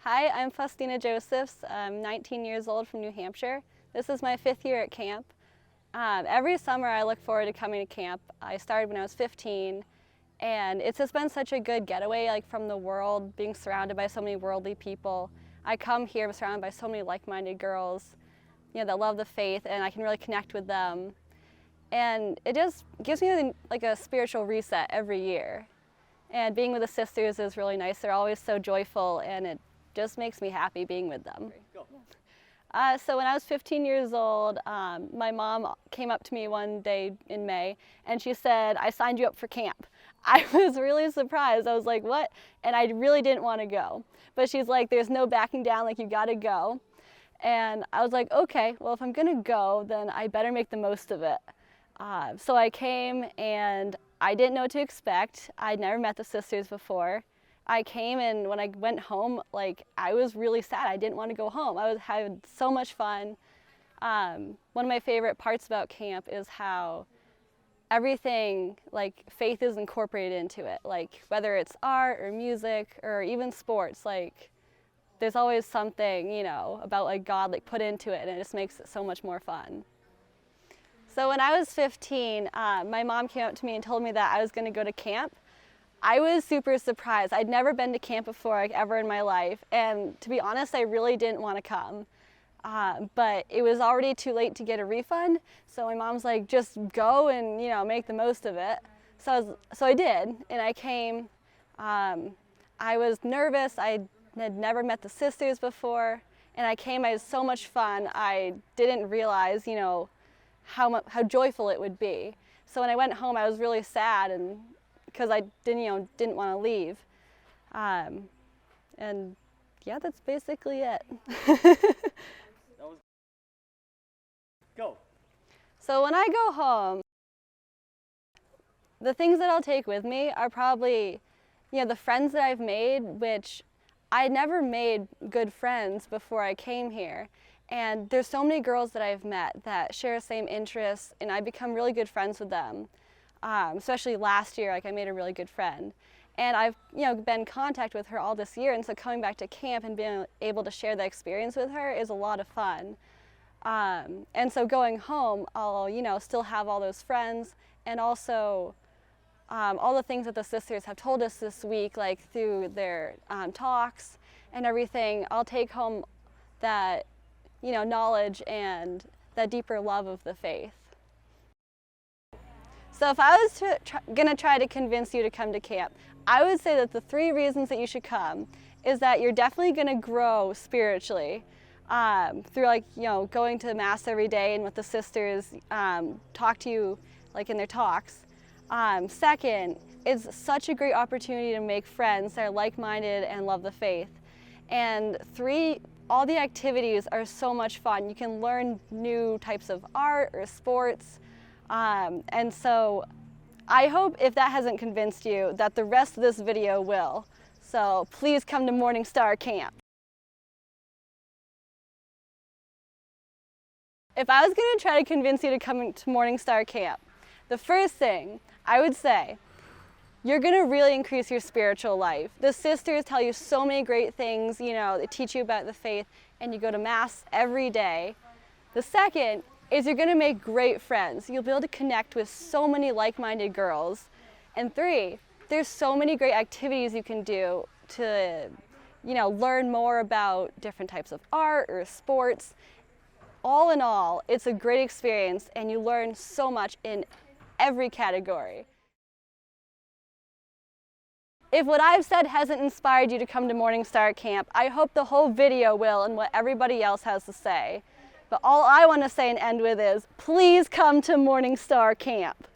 Hi, I'm Faustina Josephs. I'm 19 years old from New Hampshire. This is my 5th year at camp. Every summer I look forward to coming to camp. I started when I was 15, and it's just been such a good getaway from the world, being surrounded by so many worldly people. I come here surrounded by so many like-minded girls, that love the faith, and I can really connect with them. And it just gives me a spiritual reset every year. And being with the sisters is really nice. They're always so joyful, and it just makes me happy being with them. So when I was 15 years old, my mom came up to me one day in May, and she said, "I signed you up for camp." I was really surprised. I was like, "What?" And I really didn't want to go. But she's like, "There's no backing down, you gotta go." And I was like, "Okay, well, if I'm gonna go, then I better make the most of it." So I came, and I didn't know what to expect. I'd never met the sisters before. I came, and when I went home, I was really sad. I didn't want to go home. I was having so much fun. One of my favorite parts about camp is how everything, faith is incorporated into it. Whether it's art or music or even sports, there's always something, about God put into it, and it just makes it so much more fun. So when I was 15, my mom came up to me and told me that I was going to go to camp. I was super surprised. I'd never been to camp before, ever in my life, and to be honest, I really didn't want to come. But it was already too late to get a refund, so my mom's like, "Just go and make the most of it." So I did, and I came. I was nervous. I had never met the sisters before, and I came. I had so much fun. I didn't realize, how joyful it would be. So when I went home, I was really sad, and because I didn't want to leave. And yeah, that's basically it. Go. So when I go home, the things that I'll take with me are probably, the friends that I've made, which I never made good friends before I came here. And there's so many girls that I've met that share the same interests, and I become really good friends with them. Especially last year, I made a really good friend. And I've, been in contact with her all this year, and so coming back to camp and being able to share that experience with her is a lot of fun. And so going home, I'll, still have all those friends, and also all the things that the sisters have told us this week, through their talks and everything. I'll take home that, knowledge and that deeper love of the faith. So if I was going to try to convince you to come to camp, I would say that the 3 reasons that you should come is that you're definitely going to grow spiritually through going to Mass every day and with the sisters talk to you in their talks. Second, it's such a great opportunity to make friends that are like-minded and love the faith. And 3, all the activities are so much fun. You can learn new types of art or sports. And so I hope, if that hasn't convinced you, that the rest of this video will. So please come to Morning Star Camp. If I was going to try to convince you to come to Morning Star Camp, the first thing I would say, you're going to really increase your spiritual life. The sisters tell you so many great things, they teach you about the faith, and you go to Mass every day. The second is you're going to make great friends. You'll be able to connect with so many like-minded girls. And 3, there's so many great activities you can do to, learn more about different types of art or sports. All in all, it's a great experience, and you learn so much in every category. If what I've said hasn't inspired you to come to Morning Star Camp, I hope the whole video will, and what everybody else has to say. But all I want to say and end with is, please come to Morning Star Camp.